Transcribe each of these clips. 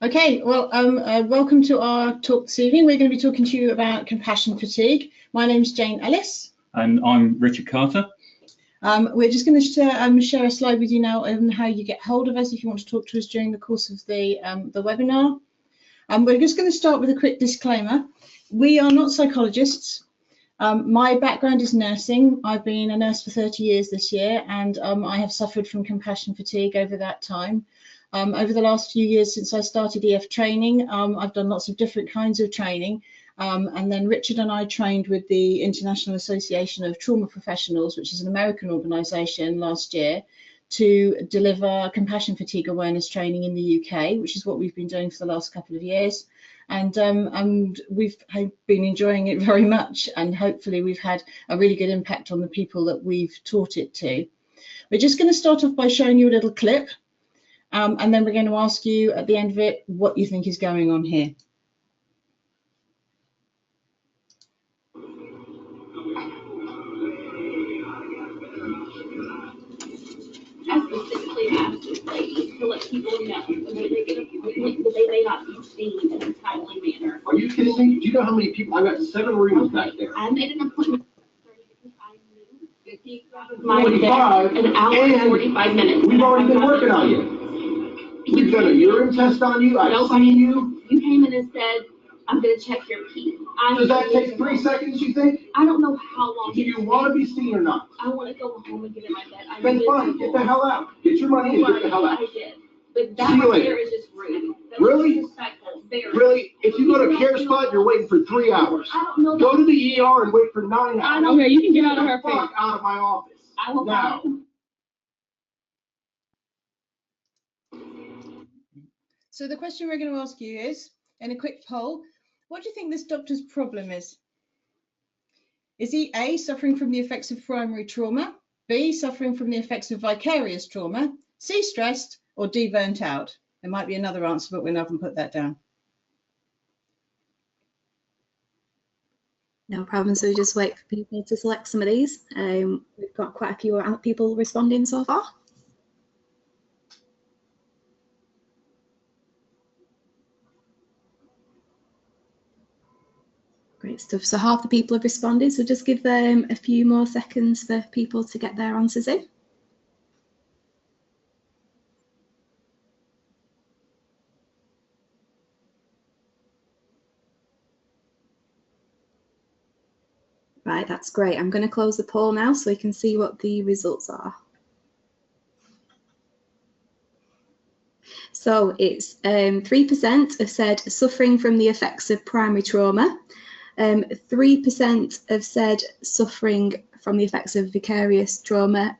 Okay, well, welcome to our talk this evening. We're going to be talking to you about compassion fatigue. My name's Jayne Ellis. And I'm Richard Carter. We're just going to share a slide with you now on how you get hold of us if you want to talk to us during the course of the webinar. We're just going to start with a quick disclaimer. We are not psychologists. My background is nursing. I've been a nurse for 30 years this year, and I have suffered from compassion fatigue over that time. Over the last few years since I started EF training, I've done lots of different kinds of training. And then Richard and I trained with the International Association of Trauma Professionals, which is an American organisation, last year to deliver compassion fatigue awareness training in the UK, which is what we've been doing for the last couple of years. And we've been enjoying it very much, and hopefully we've had a really good impact on the people that we've taught it to. We're just going to start off by showing you a little clip. And then we're going to ask you at the end of it what you think is going on here. I specifically asked this lady to let people know when they get appointments that they may not be seen in a timely manner. Are you kidding me? Do you know how many people? I've got 7 rooms back there. I made an appointment because I knew that he was my day, an hour and 45 minutes. We've already been working on you. We've done a urine test on you. I've seen you. You came in and said, I'm going to check your pee. Does that take 3 seconds, you think? I don't know how long. Do you want to be seen or not? I want to go home and get in my bed. Then fine, get the hell out. Get your money and get the hell out. I did. But that right there is just rude. Really? Really? If you go to Care Spot, you're waiting for 3 hours. I don't know. Go to the ER and wait for 9 hours. I know. Okay, you can get out of her face. Fuck out of my office. I will now. So the question we're going to ask you is, in a quick poll, what do you think this doctor's problem is? Is he A, suffering from the effects of primary trauma, B, suffering from the effects of vicarious trauma, C, stressed, or D, burnt out? There might be another answer, but we're not going to put that down. No problem. So we just wait for people to select some of these. We've got quite a few people responding so far. Great stuff. So half the people have responded, so just give them a few more seconds for people to get their answers in. Right, that's great. I'm going to close the poll now so we can see what the results are. So it's 3% have said suffering from the effects of primary trauma. 3% have said suffering from the effects of vicarious trauma,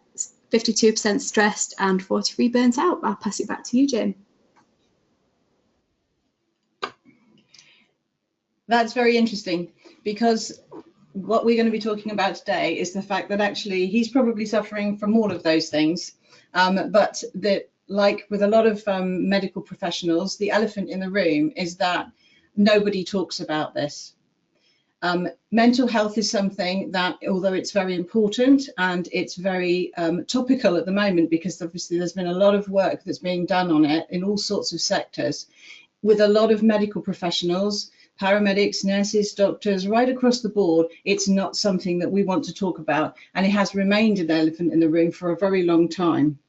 52% stressed, and 43% burnt out. I'll pass it back to you, Jayne. That's very interesting, because what we're going to be talking about today is the fact that actually he's probably suffering from all of those things, but that, like with a lot of medical professionals, the elephant in the room is that nobody talks about this. Mental health is something that, although it's very important and it's very topical at the moment, because obviously there's been a lot of work that's being done on it in all sorts of sectors, with a lot of medical professionals, paramedics, nurses, doctors, right across the board, it's not something that we want to talk about, and it has remained an elephant in the room for a very long time.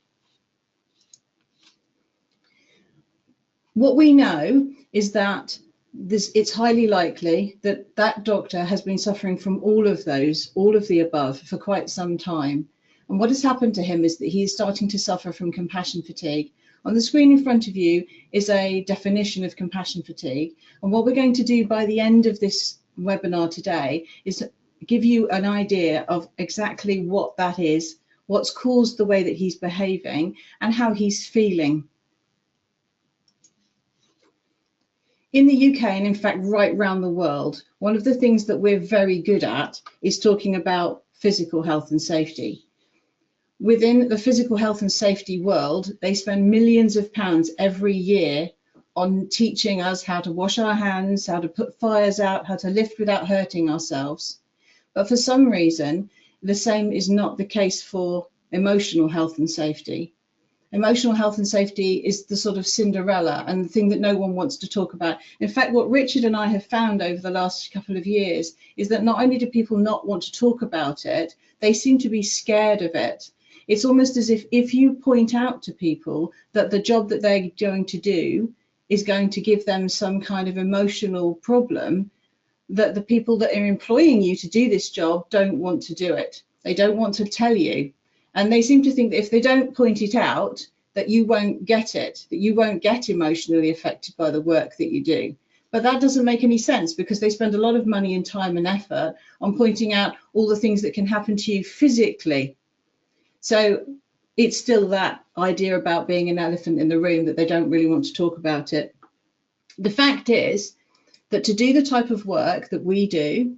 What we know is that it's highly likely that that doctor has been suffering from all of the above for quite some time. And what has happened to him is that he is starting to suffer from compassion fatigue. On the screen in front of you is a definition of compassion fatigue. And what we're going to do by the end of this webinar today is give you an idea of exactly what that is, what's caused the way that he's behaving, and how he's feeling. In the UK, and in fact right around the world, one of the things that we're very good at is talking about physical health and safety. Within the physical health and safety world, they spend millions of pounds every year on teaching us how to wash our hands, how to put fires out, how to lift without hurting ourselves. But for some reason, the same is not the case for emotional health and safety. Emotional health and safety is the sort of Cinderella and the thing that no one wants to talk about. In fact, what Richard and I have found over the last couple of years is that not only do people not want to talk about it, they seem to be scared of it. It's almost as if you point out to people that the job that they're going to do is going to give them some kind of emotional problem, that the people that are employing you to do this job don't want to do it. They don't want to tell you. And they seem to think that if they don't point it out, that you won't get it, that you won't get emotionally affected by the work that you do. But that doesn't make any sense, because they spend a lot of money and time and effort on pointing out all the things that can happen to you physically. So it's still that idea about being an elephant in the room, that they don't really want to talk about it. The fact is that to do the type of work that we do,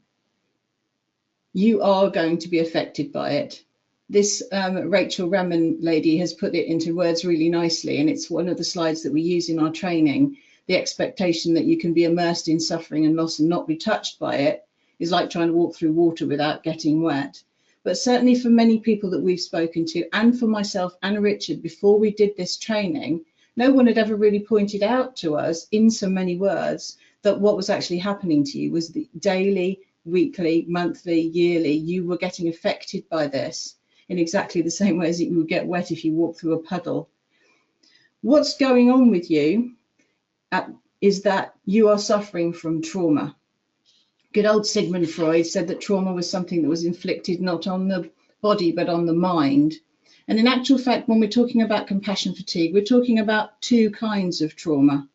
you are going to be affected by it. This Rachel Remen lady has put it into words really nicely, and it's one of the slides that we use in our training. The expectation that you can be immersed in suffering and loss and not be touched by it is like trying to walk through water without getting wet. But certainly for many people that we've spoken to, and for myself and Richard, before we did this training, no one had ever really pointed out to us in so many words that what was actually happening to you was the daily, weekly, monthly, yearly, you were getting affected by this in exactly the same way as you would get wet if you walk through a puddle. What's going on with you is that you are suffering from trauma. Good old Sigmund Freud said that trauma was something that was inflicted not on the body but on the mind. And in actual fact, when we're talking about compassion fatigue, we're talking about two kinds of trauma.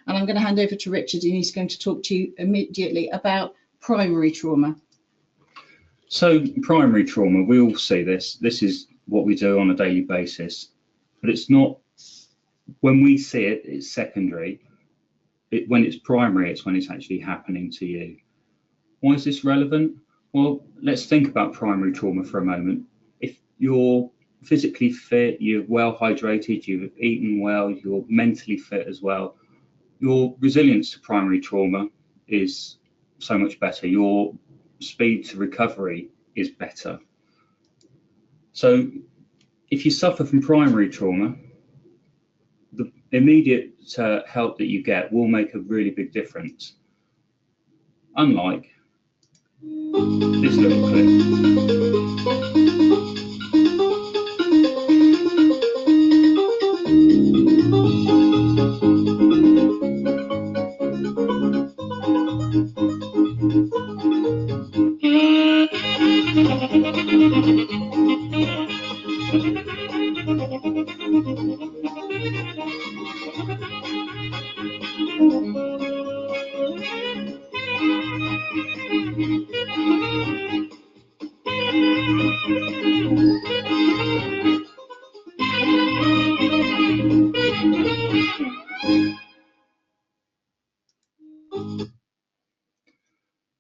And I'm going to hand over to Richard, and he's going to talk to you immediately about primary trauma. So primary trauma, we all see this. This is what we do on a daily basis, but it's not, when we see it, it's secondary. When it's primary, it's when it's actually happening to you. Why is this relevant? Well, let's think about primary trauma for a moment. If you're physically fit, you're well hydrated, you've eaten well, you're mentally fit as well, your resilience to primary trauma is so much better. Your speed to recovery is better. So if you suffer from primary trauma, the immediate help that you get will make a really big difference. Unlike this little clip.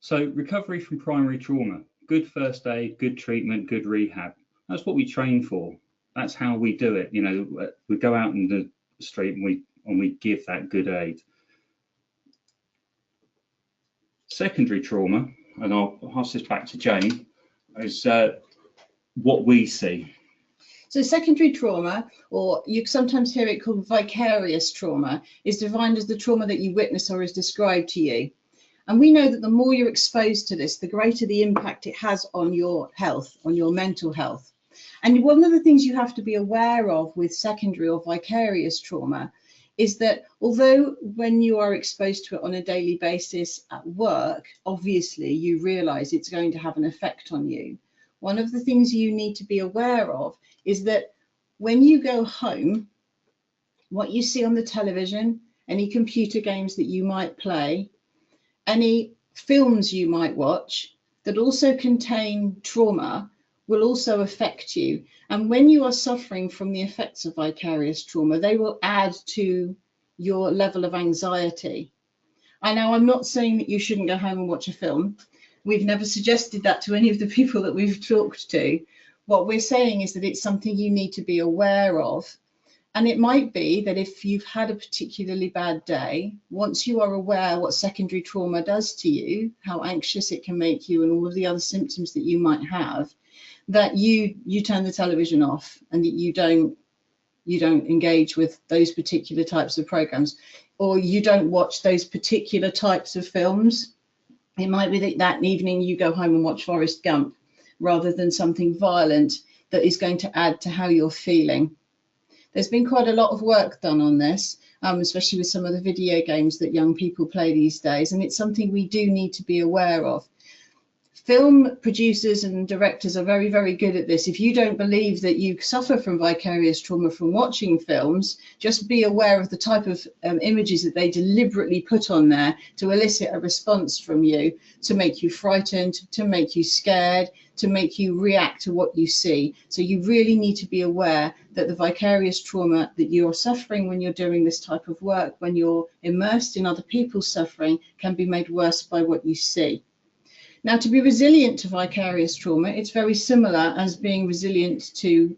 So recovery from primary trauma, good first aid, good treatment, good rehab. That's what we train for. That's how we do it. You know, we go out in the street and we give that good aid. Secondary trauma, and I'll pass this back to Jayne, is what we see. So secondary trauma, or you sometimes hear it called vicarious trauma, is defined as the trauma that you witness or is described to you. And we know that the more you're exposed to this, the greater the impact it has on your health, on your mental health. And one of the things you have to be aware of with secondary or vicarious trauma is that although when you are exposed to it on a daily basis at work, obviously you realize it's going to have an effect on you. One of the things you need to be aware of is that when you go home, what you see on the television, any computer games that you might play, any films you might watch that also contain trauma will also affect you. And when you are suffering from the effects of vicarious trauma, they will add to your level of anxiety. I know I'm not saying that you shouldn't go home and watch a film. We've never suggested that to any of the people that we've talked to. What we're saying is that it's something you need to be aware of. And it might be that if you've had a particularly bad day, once you are aware what secondary trauma does to you, how anxious it can make you and all of the other symptoms that you might have, that you turn the television off and that you you don't engage with those particular types of programs, or you don't watch those particular types of films. It might be that evening you go home and watch Forrest Gump rather than something violent that is going to add to how you're feeling. There's been quite a lot of work done on this, especially with some of the video games that young people play these days, and it's something we do need to be aware of. Film producers and directors are very, very good at this. If you don't believe that you suffer from vicarious trauma from watching films, just be aware of the type of images that they deliberately put on there to elicit a response from you, to make you frightened, to make you scared, to make you react to what you see. So you really need to be aware that the vicarious trauma that you're suffering when you're doing this type of work, when you're immersed in other people's suffering, can be made worse by what you see. Now, to be resilient to vicarious trauma, it's very similar as being resilient to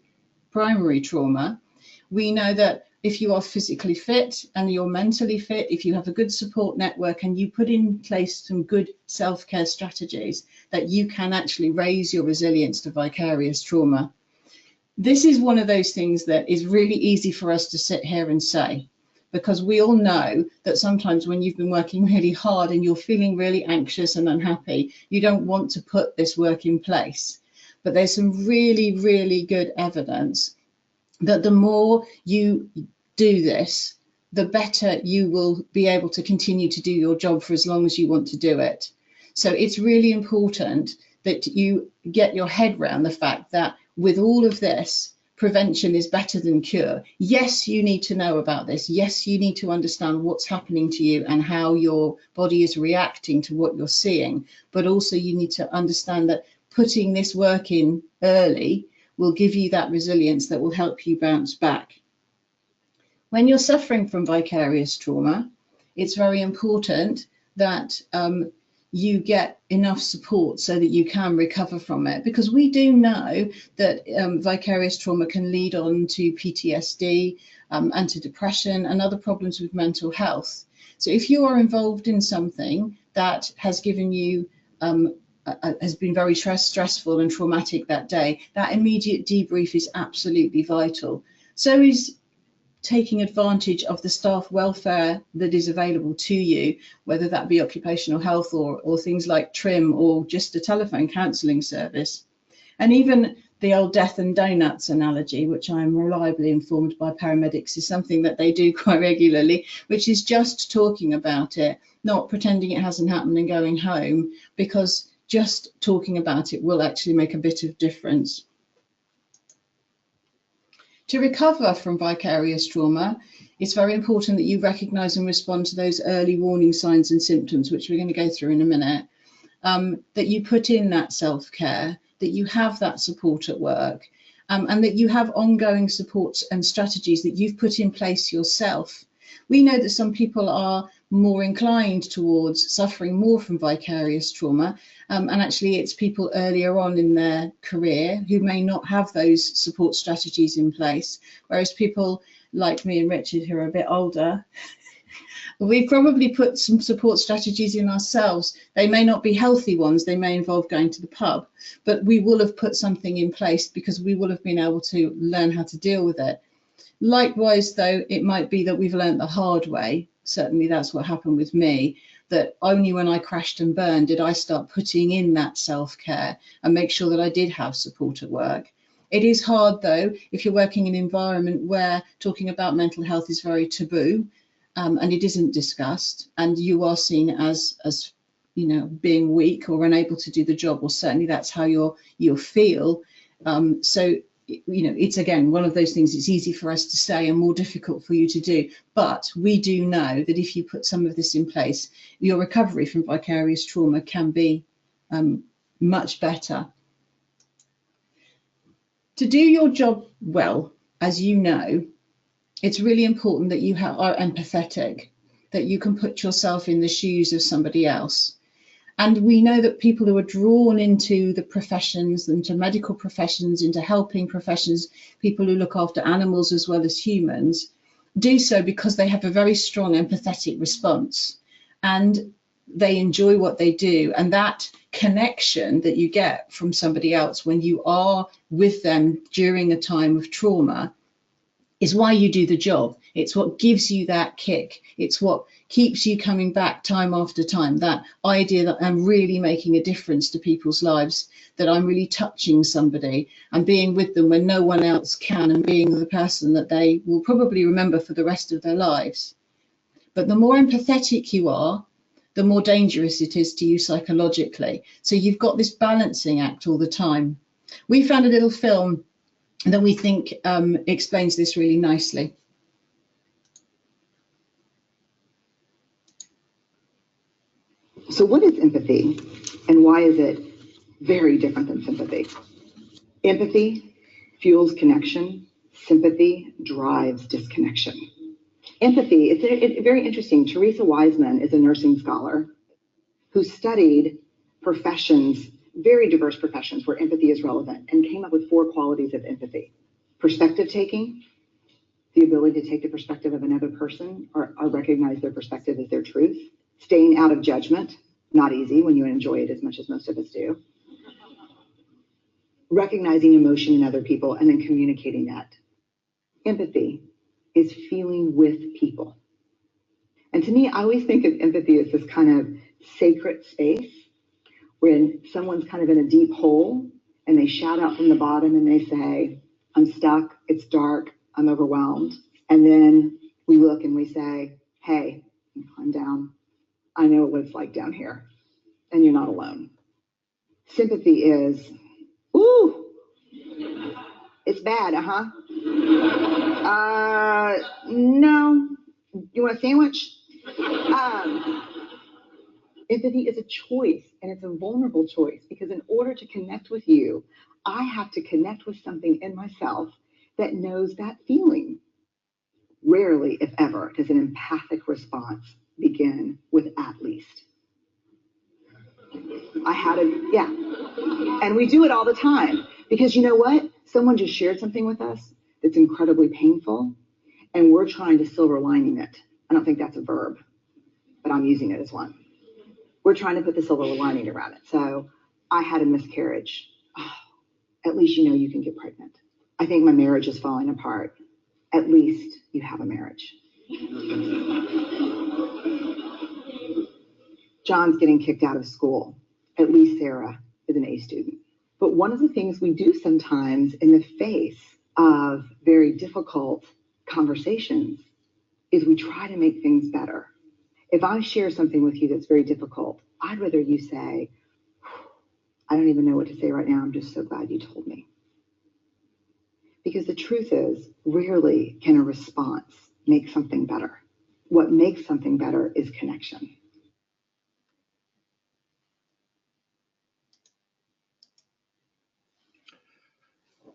primary trauma. We know that if you are physically fit and you're mentally fit, if you have a good support network and you put in place some good self-care strategies, that you can actually raise your resilience to vicarious trauma. This is one of those things that is really easy for us to sit here and say, because we all know that sometimes when you've been working really hard and you're feeling really anxious and unhappy, you don't want to put this work in place. But there's some really, really good evidence that the more you do this, the better you will be able to continue to do your job for as long as you want to do it. So it's really important that you get your head around the fact that with all of this, prevention is better than cure. Yes, you need to know about this. Yes, you need to understand what's happening to you and how your body is reacting to what you're seeing. But also you need to understand that putting this work in early will give you that resilience that will help you bounce back. When you're suffering from vicarious trauma, it's very important that you get enough support so that you can recover from it, because we do know that vicarious trauma can lead on to PTSD and to depression and other problems with mental health. So if you are involved in something that has given you has been very stressful and traumatic that day, that immediate debrief is absolutely vital. So is taking advantage of the staff welfare that is available to you, whether that be occupational health or things like TRIM or just a telephone counselling service. And even the old death and donuts analogy, which I am reliably informed by paramedics is something that they do quite regularly, which is just talking about it, not pretending it hasn't happened and going home, because just talking about it will actually make a bit of difference. To recover from vicarious trauma, it's very important that you recognise and respond to those early warning signs and symptoms, which we're going to go through in a minute, that you put in that self-care, that you have that support at work, and that you have ongoing supports and strategies that you've put in place yourself. We know that some people are more inclined towards suffering more from vicarious trauma, and actually it's people earlier on in their career who may not have those support strategies in place, whereas people like me and Richard who are a bit older, we've probably put some support strategies in ourselves. They may not be healthy ones, they may involve going to the pub, but we will have put something in place because we will have been able to learn how to deal with it. Likewise, though, it might be that we've learned the hard way. Certainly that's what happened with me, that only when I crashed and burned did I start putting in that self-care and make sure that I did have support at work. It is hard, though, if you're working in an environment where talking about mental health is very taboo, and it isn't discussed, and you are seen as you know, being weak or unable to do the job, or certainly that's how you'll feel. So you know, it's again one of those things, it's easy for us to say and more difficult for you to do, but we do know that if you put some of this in place, your recovery from vicarious trauma can be much better. To do your job well, as you know, it's really important that you are empathetic, that you can put yourself in the shoes of somebody else. And we know that people who are drawn into the professions, into medical professions, into helping professions, people who look after animals as well as humans, do so because they have a very strong empathetic response and they enjoy what they do. And that connection that you get from somebody else when you are with them during a time of trauma is why you do the job. It's what gives you that kick. It's what keeps you coming back time after time. That idea that I'm really making a difference to people's lives, that I'm really touching somebody and being with them when no one else can, and being the person that they will probably remember for the rest of their lives. But the more empathetic you are, the more dangerous it is to you psychologically. So you've got this balancing act all the time. We found a little film that we think explains this really nicely. So what is empathy, and why is it very different than sympathy? Empathy fuels connection. Sympathy drives disconnection. Empathy, it's very interesting. Teresa Wiseman is a nursing scholar who studied professions, very diverse professions where empathy is relevant, and came up with 4 qualities of empathy. Perspective taking, the ability to take the perspective of another person or recognize their perspective as their truth. Staying out of judgment, not easy when you enjoy it as much as most of us do. Recognizing emotion in other people and then communicating that. Empathy is feeling with people. And to me, I always think of empathy as this kind of sacred space when someone's kind of in a deep hole and they shout out from the bottom and they say, I'm stuck, it's dark, I'm overwhelmed. And then we look and we say, hey, I'm down. I know what it's like down here, and you're not alone. Sympathy is, ooh, it's bad, no, you want a sandwich? Empathy is a choice, and it's a vulnerable choice, because in order to connect with you, I have to connect with something in myself that knows that feeling. Rarely, if ever, does an empathic response begin with at least. And we do it all the time, because you know what? Someone just shared something with us that's incredibly painful, and we're trying to silver lining it. I don't think that's a verb, but I'm using it as one. We're trying to put the silver lining around it. So I had a miscarriage. Oh, at least you know you can get pregnant. I think my marriage is falling apart. At least you have a marriage. John's getting kicked out of school. At least Sarah is an A student. But one of the things we do sometimes in the face of very difficult conversations is we try to make things better. If I share something with you that's very difficult, I'd rather you say, I don't even know what to say right now. I'm just so glad you told me. Because the truth is, rarely can a response make something better. What makes something better is connection.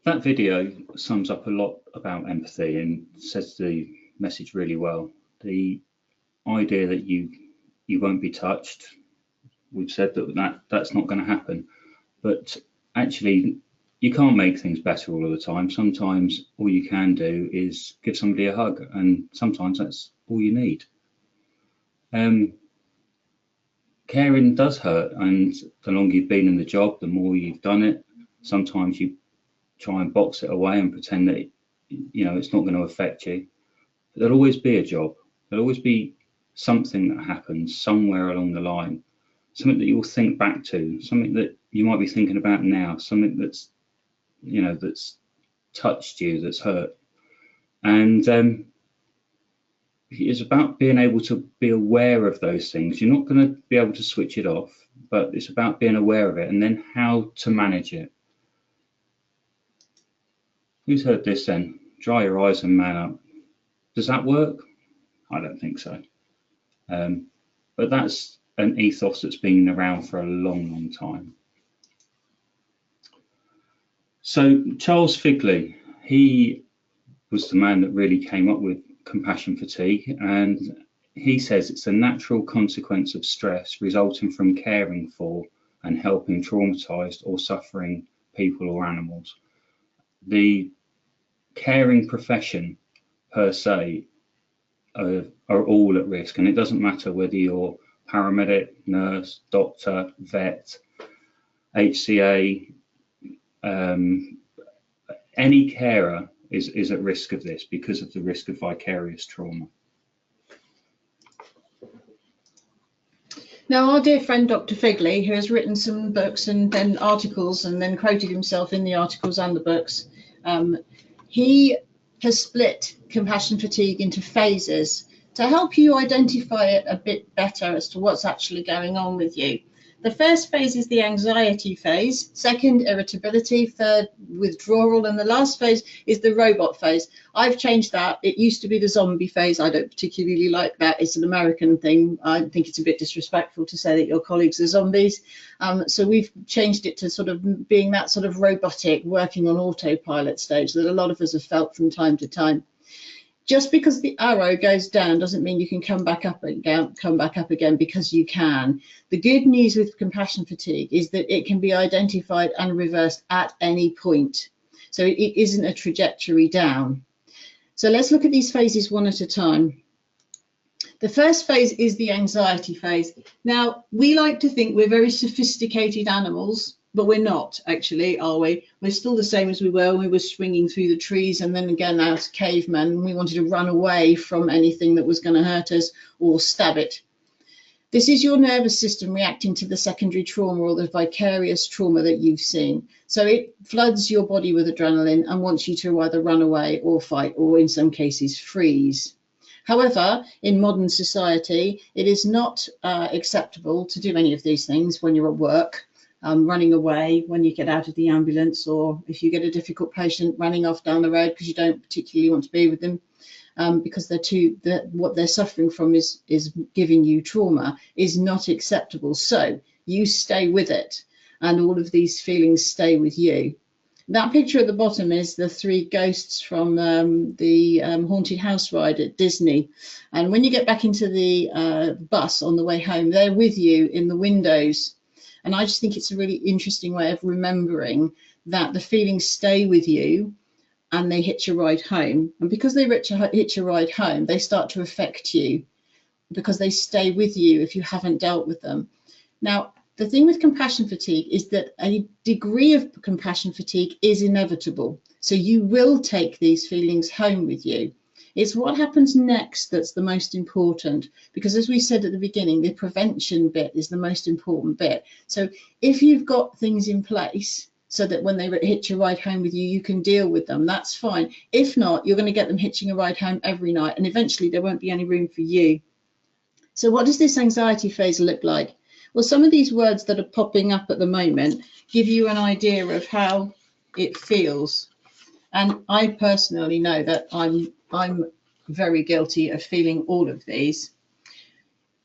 That video sums up a lot about empathy and says the message really well. The idea that you won't be touched, we've said that's not going to happen, but actually you can't make things better all of the time. Sometimes all you can do is give somebody a hug, and sometimes that's all you need. Caring does hurt, and the longer you've been in the job, the more you've done it. Sometimes you try and box it away and pretend that it's not going to affect you. But there'll always be a job. There'll always be something that happens somewhere along the line, something that you'll think back to, something that you might be thinking about now, something that's that's touched you, that's hurt. And it's about being able to be aware of those things. You're not going to be able to switch it off, but it's about being aware of it and then how to manage it. Who's heard this then? Dry your eyes and man up. Does that work? I don't think so. But that's an ethos that's been around for a long, long time. So Charles Figley, he was the man that really came up with compassion fatigue, and he says it's a natural consequence of stress resulting from caring for and helping traumatized or suffering people or animals. The caring profession per se are all at risk, and it doesn't matter whether you're paramedic, nurse, doctor, vet, HCA, any carer is at risk of this because of the risk of vicarious trauma. Now, our dear friend Dr. Figley, who has written some books and then articles and then quoted himself in the articles and the books, he has split compassion fatigue into phases to help you identify it a bit better as to what's actually going on with you. The first phase is the anxiety phase, second, irritability, third, withdrawal, and the last phase is the robot phase. I've changed that. It used to be the zombie phase. I don't particularly like that. It's an American thing. I think it's a bit disrespectful to say that your colleagues are zombies. So we've changed it to sort of being that sort of robotic, working on autopilot stage that a lot of us have felt from time to time. Just because the arrow goes down doesn't mean you can come back up again, because you can. The good news with compassion fatigue is that it can be identified and reversed at any point. So it isn't a trajectory down. So let's look at these phases one at a time. The first phase is the anxiety phase. Now, we like to think we're very sophisticated animals, but we're not actually, are we? We're still the same as we were when we were swinging through the trees, and then again as cavemen, and we wanted to run away from anything that was going to hurt us or stab it. This is your nervous system reacting to the secondary trauma or the vicarious trauma that you've seen. So it floods your body with adrenaline and wants you to either run away or fight, or in some cases freeze. However, in modern society, it is not acceptable to do any of these things when you're at work. Running away when you get out of the ambulance, or if you get a difficult patient, running off down the road because you don't particularly want to be with them, because what they're suffering from is giving you trauma, is not acceptable. So you stay with it, and all of these feelings stay with you. That picture at the bottom is the three ghosts from the haunted house ride at Disney, and when you get back into the bus on the way home, they're with you in the windows. And I just think it's a really interesting way of remembering that the feelings stay with you and they hitch a ride home. And because they hitch a ride home, they start to affect you because they stay with you if you haven't dealt with them. Now, the thing with compassion fatigue is that a degree of compassion fatigue is inevitable. So you will take these feelings home with you. It's what happens next that's the most important, because as we said at the beginning, the prevention bit is the most important bit. So if you've got things in place so that when they hitch a ride home with you, you can deal with them, that's fine. If not, you're going to get them hitching a ride home every night, and eventually there won't be any room for you. So what does this anxiety phase look like? Well, some of these words that are popping up at the moment give you an idea of how it feels. And I personally know that I'm very guilty of feeling all of these.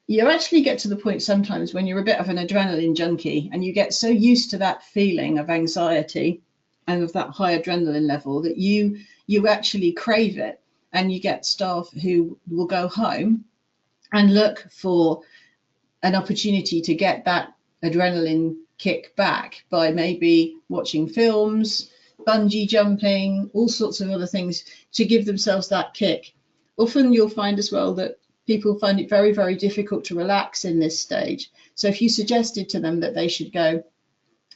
You actually get to the point sometimes when you're a bit of an adrenaline junkie and you get so used to that feeling of anxiety and of that high adrenaline level that you actually crave it, and you get staff who will go home and look for an opportunity to get that adrenaline kick back by maybe watching films, bungee jumping, all sorts of other things to give themselves that kick. Often you'll find as well that people find it very, very difficult to relax in this stage. So if you suggested to them that they should go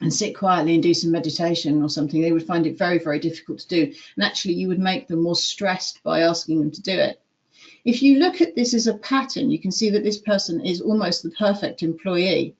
and sit quietly and do some meditation or something, they would find it very, very difficult to do. And actually you would make them more stressed by asking them to do it. If you look at this as a pattern, you can see that this person is almost the perfect employee.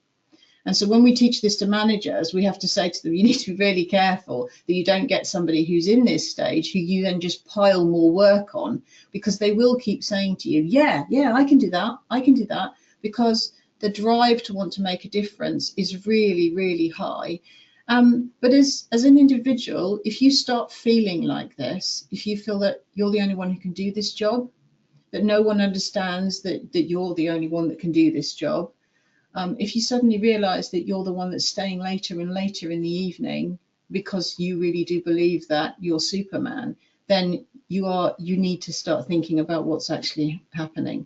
And so when we teach this to managers, we have to say to them, you need to be really careful that you don't get somebody who's in this stage who you then just pile more work on, because they will keep saying to you, yeah, I can do that, because the drive to want to make a difference is really, really high. But as an individual, if you start feeling like this, if you feel that you're the only one who can do this job, that no one understands that you're the only one that can do this job, if you suddenly realize that you're the one that's staying later and later in the evening because you really do believe that you're Superman, then you need to start thinking about what's actually happening.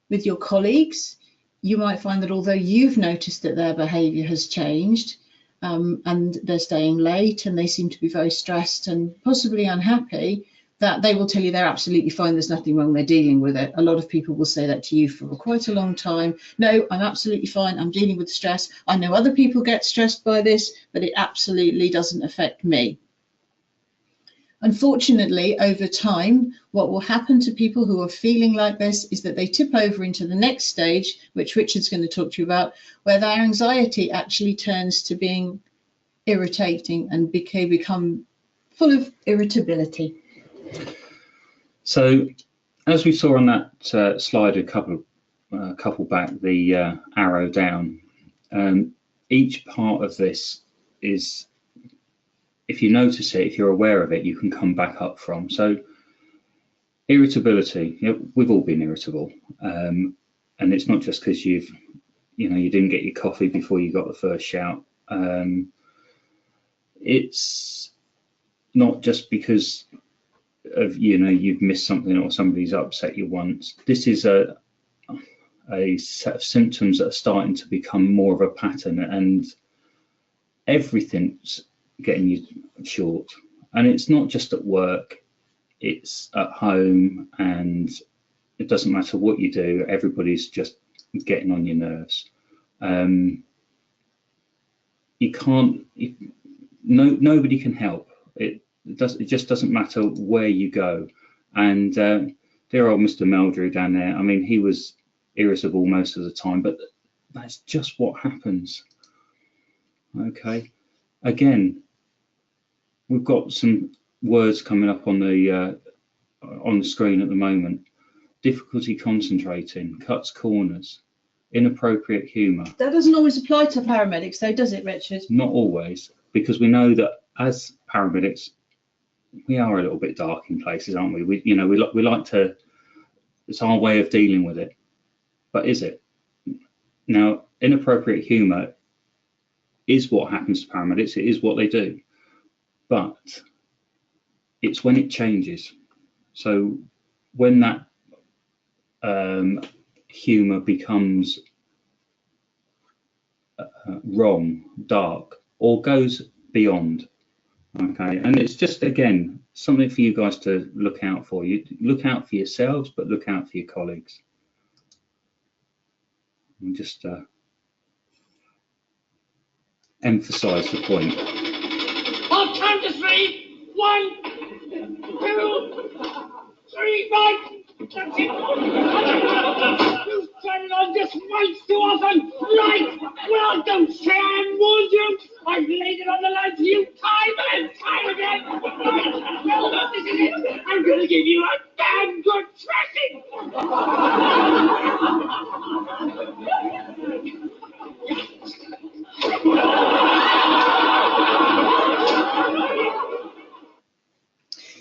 With your colleagues, you might find that although you've noticed that their behavior has changed, and they're staying late and they seem to be very stressed and possibly unhappy, that they will tell you they're absolutely fine, there's nothing wrong, they're dealing with it. A lot of people will say that to you for quite a long time. No, I'm absolutely fine, I'm dealing with stress. I know other people get stressed by this, but it absolutely doesn't affect me. Unfortunately, over time, what will happen to people who are feeling like this is that they tip over into the next stage, which Richard's going to talk to you about, where their anxiety actually turns to being irritating and become full of irritability. So, as we saw on that slide a couple back, the arrow down, each part of this is, if you notice it, if you're aware of it, you can come back up from. So irritability, we've all been irritable, and it's not just because you didn't get your coffee before you got the first shout. It's not just because of you've missed something or somebody's upset you once. This is a set of symptoms that are starting to become more of a pattern, and everything's getting you short. And it's not just at work, it's at home, and it doesn't matter what you do, everybody's just getting on your nerves. Nobody can help. It just doesn't matter where you go. And dear old Mr. Meldrew down there, I mean, he was irritable most of the time, but that's just what happens. Okay, again, we've got some words coming up on the screen at the moment. Difficulty concentrating, cuts corners, inappropriate humour. That doesn't always apply to paramedics though, does it, Richard? Not always, because we know that as paramedics, we are a little bit dark in places, aren't we? We like to, it's our way of dealing with it. But is it? Now, inappropriate humour is what happens to paramedics. It is what they do. But it's when it changes. So when that humour becomes wrong, dark, or goes beyond. Okay, and it's just, again, something for you guys to look out for. You look out for yourselves, but look out for your colleagues. And just emphasise the point. I'll count to three. 1, 2, 3, right. That's it. You've done it on just once too often. Right. Well, don't say I warned you. I've laid it on the line for you time and time again. Well, this is it. I'm going to give you a damn good thrashing.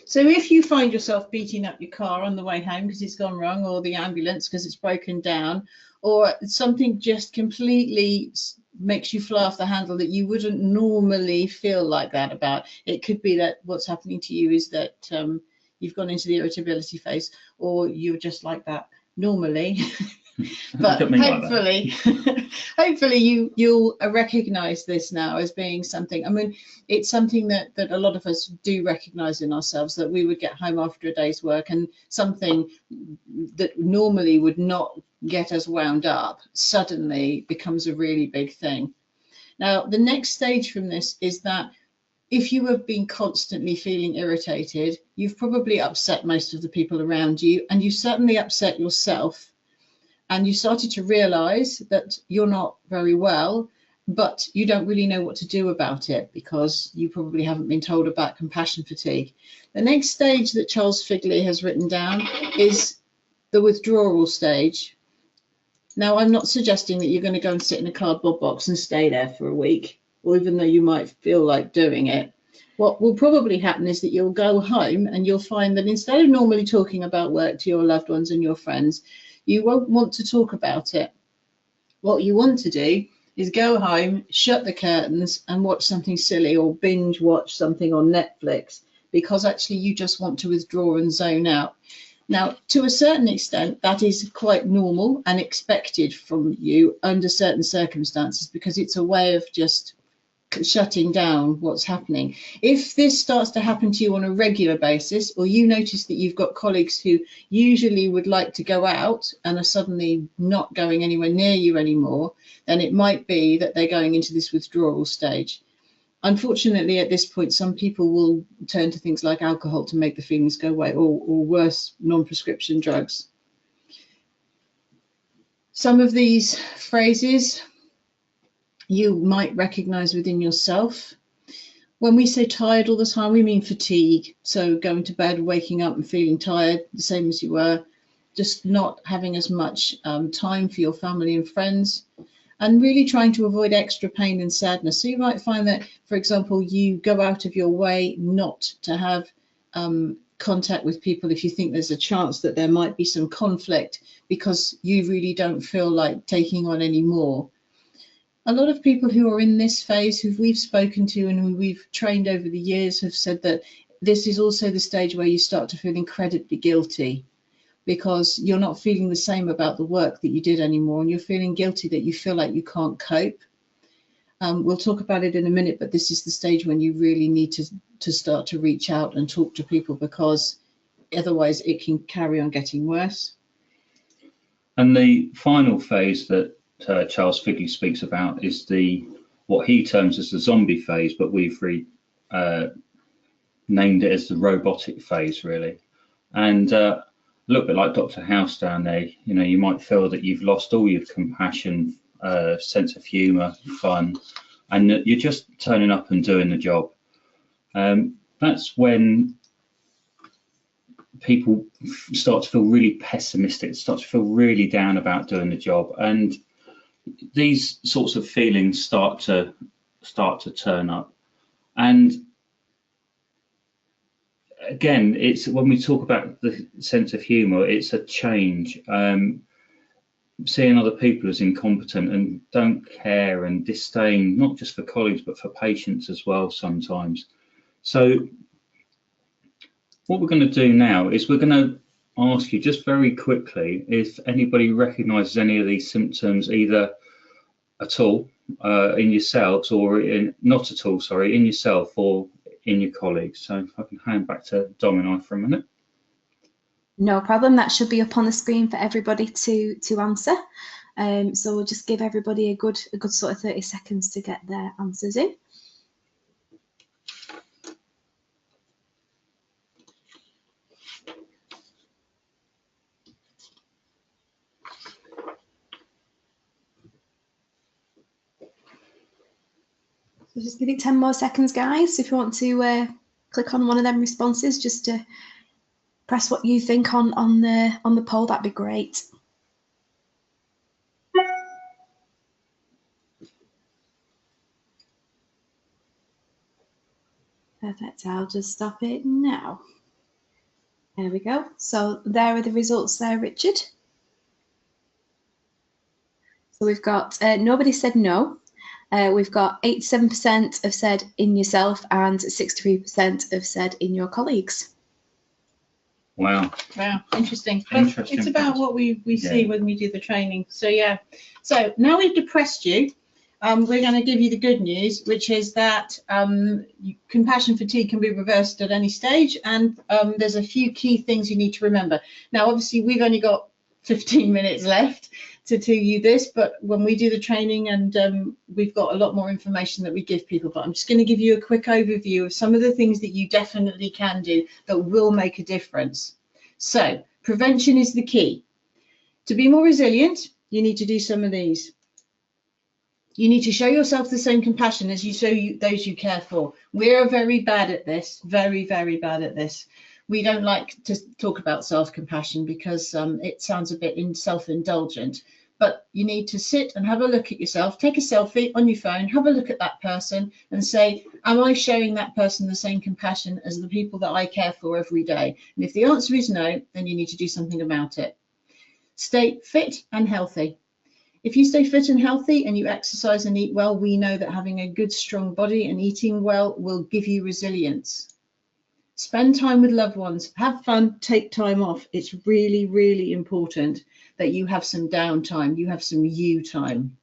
So if you find yourself beating up your car on the way home because it's gone wrong, or the ambulance because it's broken down, or something just completely makes you fly off the handle that you wouldn't normally feel like that about, it could be that what's happening to you is that you've gone into the irritability phase, or you're just like that normally. But hopefully, hopefully you'll recognise this now as being something. I mean, it's something that a lot of us do recognise in ourselves, that we would get home after a day's work and something that normally would not get us wound up suddenly becomes a really big thing. Now, the next stage from this is that if you have been constantly feeling irritated, you've probably upset most of the people around you, and you certainly upset yourself. And you started to realise that you're not very well, but you don't really know what to do about it because you probably haven't been told about compassion fatigue. The next stage that Charles Figley has written down is the withdrawal stage. Now, I'm not suggesting that you're going to go and sit in a cardboard box and stay there for a week, or even though you might feel like doing it. What will probably happen is that you'll go home and you'll find that instead of normally talking about work to your loved ones and your friends, you won't want to talk about it. What you want to do is go home, shut the curtains and watch something silly, or binge watch something on Netflix, because actually you just want to withdraw and zone out. Now, to a certain extent, that is quite normal and expected from you under certain circumstances, because it's a way of just shutting down what's happening. If this starts to happen to you on a regular basis, or you notice that you've got colleagues who usually would like to go out and are suddenly not going anywhere near you anymore, then it might be that they're going into this withdrawal stage. Unfortunately, at this point, some people will turn to things like alcohol to make the feelings go away, or worse, non-prescription drugs. Some of these phrases you might recognize within yourself. When we say tired all the time, we mean fatigue. So going to bed, waking up and feeling tired, the same as you were, just not having as much time for your family and friends, and really trying to avoid extra pain and sadness. So you might find that, for example, you go out of your way not to have contact with people if you think there's a chance that there might be some conflict because you really don't feel like taking on any more. A lot of people who are in this phase, who we've spoken to and who we've trained over the years, have said that this is also the stage where you start to feel incredibly guilty, because you're not feeling the same about the work that you did anymore, and you're feeling guilty that you feel like you can't cope. We'll talk about it in a minute, but this is the stage when you really need to start to reach out and talk to people, because otherwise it can carry on getting worse. And the final phase that Charles Figley speaks about is what he terms as the zombie phase, but we've named it as the robotic phase, really. And a little bit like Dr. House down there, you know, you might feel that you've lost all your compassion, sense of humour, fun, and that you're just turning up and doing the job. That's when people start to feel really pessimistic, start to feel really down about doing the job, and these sorts of feelings start to turn up. And again, it's when we talk about the sense of humour, it's a change. Seeing other people as incompetent and don't care and disdain, not just for colleagues but for patients as well sometimes. So what we're going to do now is we're going to ask you just very quickly if anybody recognises any of these symptoms, either at all in yourselves, or not at all, sorry, in yourself or in your colleagues. So if I can hand back to Dom and I for a minute. No problem. That should be up on the screen for everybody to answer. So we'll just give everybody a good sort of 30 seconds to get their answers in. So just give it 10 more seconds, guys. If you want to click on one of them responses, just to press what you think on the poll, that'd be great. Perfect. I'll just stop it now. There we go. So there are the results there, Richard. So we've got nobody said no. We've got 87% have said in yourself and 63% have said in your colleagues. Wow. Wow, interesting. But it's about what we see when we do the training. So yeah. So now we've depressed you. We're going to give you the good news, which is that compassion fatigue can be reversed at any stage, and there's a few key things you need to remember. Now, obviously, we've only got 15 minutes left to tell you this, but when we do the training, and we've got a lot more information that we give people, but I'm just going to give you a quick overview of some of the things that you definitely can do that will make a difference. So prevention is the key. To be more resilient, you need to do some of these. You need to show yourself the same compassion as you show those you care for. We're very bad at this, very, very bad at this. We don't like to talk about self-compassion because it sounds a bit self-indulgent, but you need to sit and have a look at yourself, take a selfie on your phone, have a look at that person and say, am I showing that person the same compassion as the people that I care for every day? And if the answer is no, then you need to do something about it. Stay fit and healthy. If you stay fit and healthy and you exercise and eat well, we know that having a good, strong body and eating well will give you resilience. Spend time with loved ones, have fun, take time off. It's really, really important that you have some downtime, you have some you time.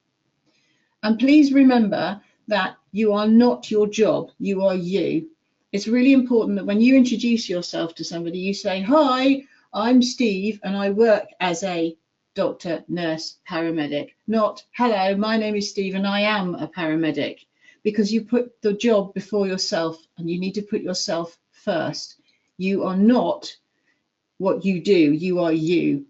And please remember that you are not your job, you are you. It's really important that when you introduce yourself to somebody, you say, hi, I'm Steve and I work as a doctor, nurse, paramedic, not, hello, my name is Steve and I am a paramedic. because you put the job before yourself, and you need to put yourself first. You are not what you do, you are you.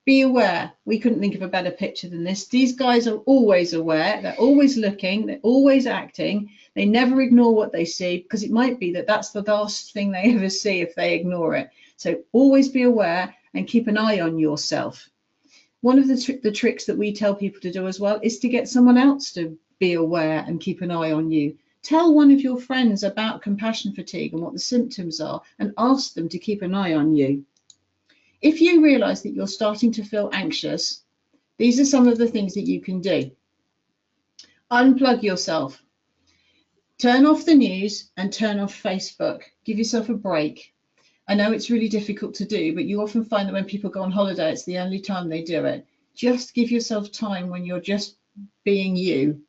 Be aware. We couldn't think of a better picture than this. These guys are always aware, they're always looking, they're always acting. They never ignore what they see, because it might be that that's the last thing they ever see if they ignore it. So always be aware and keep an eye on yourself. One of the tricks that we tell people to do as well is to get someone else to be aware and keep an eye on you. Tell one of your friends about compassion fatigue and what the symptoms are, and ask them to keep an eye on you. If you realize that you're starting to feel anxious, these are some of the things that you can do. Unplug yourself. Turn off the news and turn off Facebook. Give yourself a break. I know it's really difficult to do, but you often find that when people go on holiday, it's the only time they do it. Just give yourself time when you're just being you.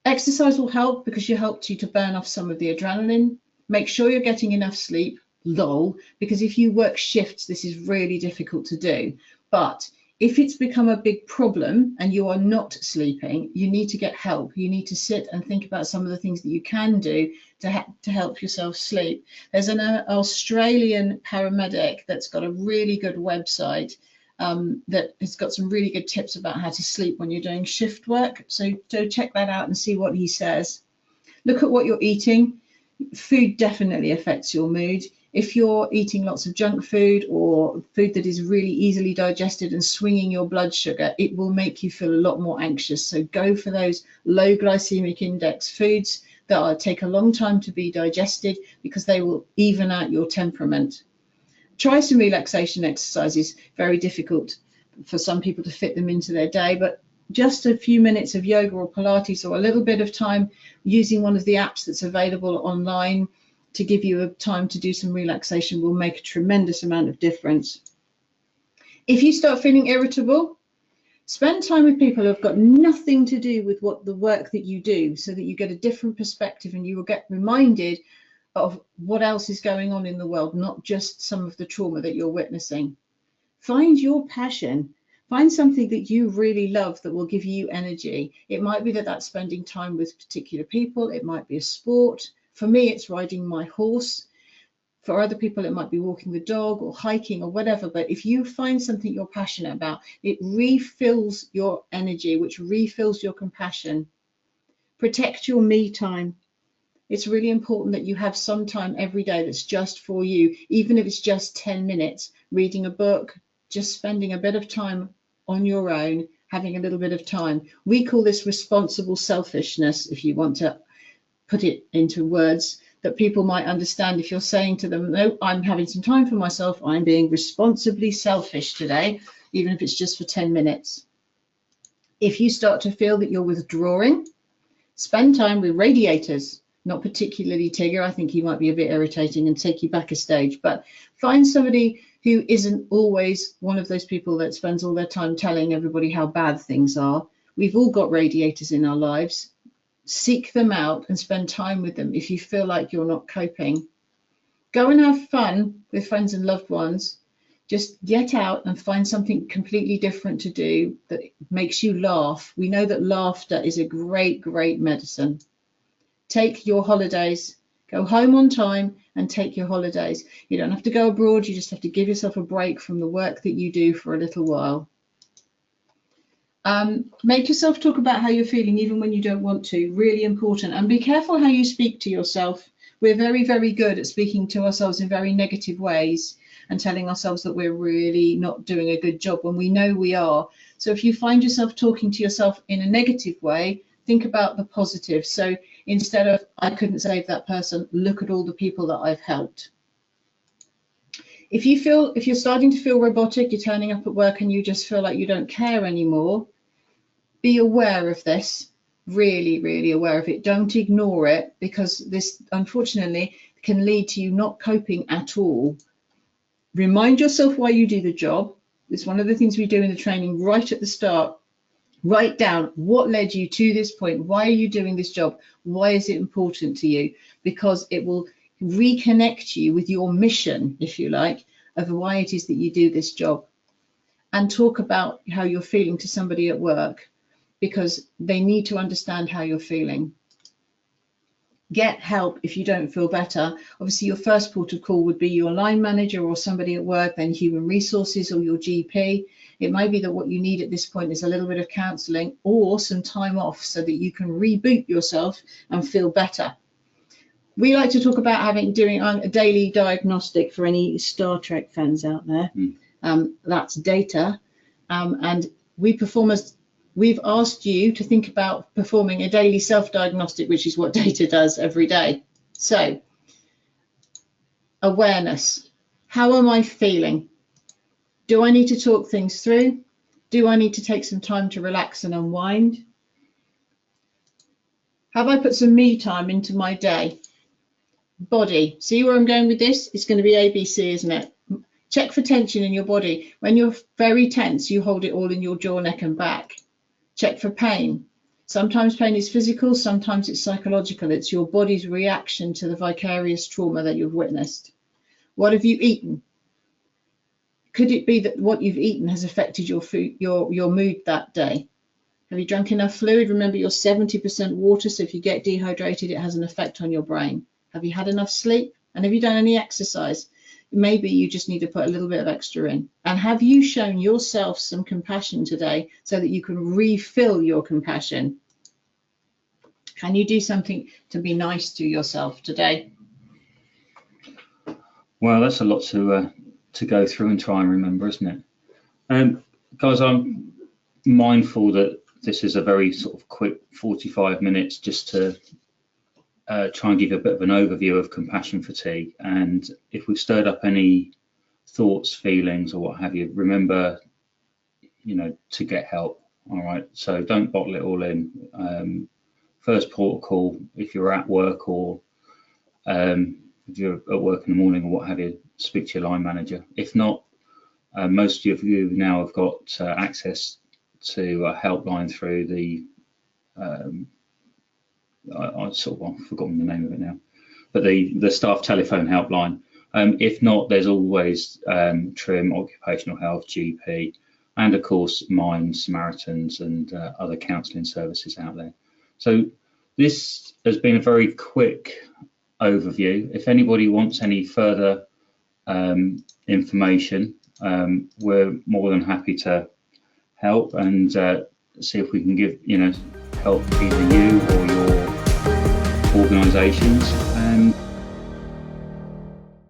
Exercise will help, because it helps you to burn off some of the adrenaline. Make sure you're getting enough sleep. Lol, because if you work shifts, this is really difficult to do. But if it's become a big problem and you are not sleeping, you need to get help. You need to sit and think about some of the things that you can do to help yourself sleep. There's an Australian paramedic that's got a really good website that has got some really good tips about how to sleep when you're doing shift work. So check that out and see what he says. Look at what you're eating. Food definitely affects your mood. If you're eating lots of junk food or food that is really easily digested and swinging your blood sugar, it will make you feel a lot more anxious. So go for those low glycemic index foods that take a long time to be digested, because they will even out your temperament. Try some relaxation exercises. Very difficult for some people to fit them into their day, but just a few minutes of yoga or Pilates, or a little bit of time using one of the apps that's available online to give you a time to do some relaxation will make a tremendous amount of difference. If you start feeling irritable, spend time with people who have got nothing to do with the work that you do, so that you get a different perspective and you will get reminded of what else is going on in the world, not just some of the trauma that you're witnessing. Find your passion. Find something that you really love that will give you energy. It might be that that's spending time with particular people. It might be a sport. For me, it's riding my horse. For other people, it might be walking the dog or hiking or whatever. But if you find something you're passionate about, it refills your energy, which refills your compassion. Protect your me time. It's really important that you have some time every day that's just for you, even if it's just 10 minutes, reading a book, just spending a bit of time on your own, having a little bit of time. We call this responsible selfishness, if you want to put it into words that people might understand. If you're saying to them, no, I'm having some time for myself, I'm being responsibly selfish today, even if it's just for 10 minutes. If you start to feel that you're withdrawing, spend time with radiators. Not particularly Tigger, I think he might be a bit irritating and take you back a stage, but find somebody who isn't always one of those people that spends all their time telling everybody how bad things are. We've all got radiators in our lives. Seek them out and spend time with them if you feel like you're not coping. Go and have fun with friends and loved ones. Just get out and find something completely different to do that makes you laugh. We know that laughter is a great, great medicine. Take your holidays. Go home on time and take your holidays. You don't have to go abroad. You just have to give yourself a break from the work that you do for a little while. Make yourself talk about how you're feeling even when you don't want to. Really important. And be careful how you speak to yourself. We're very, very good at speaking to ourselves in very negative ways and telling ourselves that we're really not doing a good job when we know we are. So if you find yourself talking to yourself in a negative way, think about the positive. So instead of, I couldn't save that person, look at all the people that I've helped. If you're starting to feel robotic, you're turning up at work and you just feel like you don't care anymore, be aware of this, really, really aware of it. Don't ignore it, because this, unfortunately, can lead to you not coping at all. Remind yourself why you do the job. It's one of the things we do in the training right at the start. Write down what led you to this point. Why are you doing this job? Why is it important to you? Because it will reconnect you with your mission, if you like, of why it is that you do this job. And talk about how you're feeling to somebody at work, because they need to understand how you're feeling. get help if you don't feel better. Obviously, your first port of call would be your line manager or somebody at work, then human resources or your GP. It may be that what you need at this point is a little bit of counselling or some time off so that you can reboot yourself and feel better. We like to talk about doing a daily diagnostic for any Star Trek fans out there. That's data, and we've asked you to think about performing a daily self-diagnostic, which is what data does every day. So, awareness. How am I feeling? Do I need to talk things through? Do I need to take some time to relax and unwind? Have I put some me time into my day? Body. See where I'm going with this? It's going to be ABC, isn't it? Check for tension in your body. When you're very tense, you hold it all in your jaw, neck and back. Check for pain. Sometimes pain is physical, sometimes it's psychological. It's your body's reaction to the vicarious trauma that you've witnessed. What have you eaten? Could it be that what you've eaten has affected your food, your mood that day? Have you drunk enough fluid? Remember, you're 70% water, so if you get dehydrated, it has an effect on your brain. Have you had enough sleep? And have you done any exercise? Maybe you just need to put a little bit of extra in. And have you shown yourself some compassion today so that you can refill your compassion? Can you do something to be nice to yourself today? Well, that's a lot to go through and try and remember, isn't it? Guys, I'm mindful that this is a very sort of quick 45 minutes just to try and give you a bit of an overview of compassion fatigue. And if we've stirred up any thoughts, feelings, or what have you, remember, to get help. All right. So don't bottle it all in. First port of call, if you're at work or if you're at work in the morning or what have you, speak to your line manager. If not, most of you now have got access to a helpline through the I've forgotten the name of it now, but the staff telephone helpline. If not, there's always TRIM, occupational health, GP, and of course Mind, Samaritans, and other counselling services out there. So this has been a very quick overview. If anybody wants any further information, we're more than happy to help and see if we can give help either you or your organisations.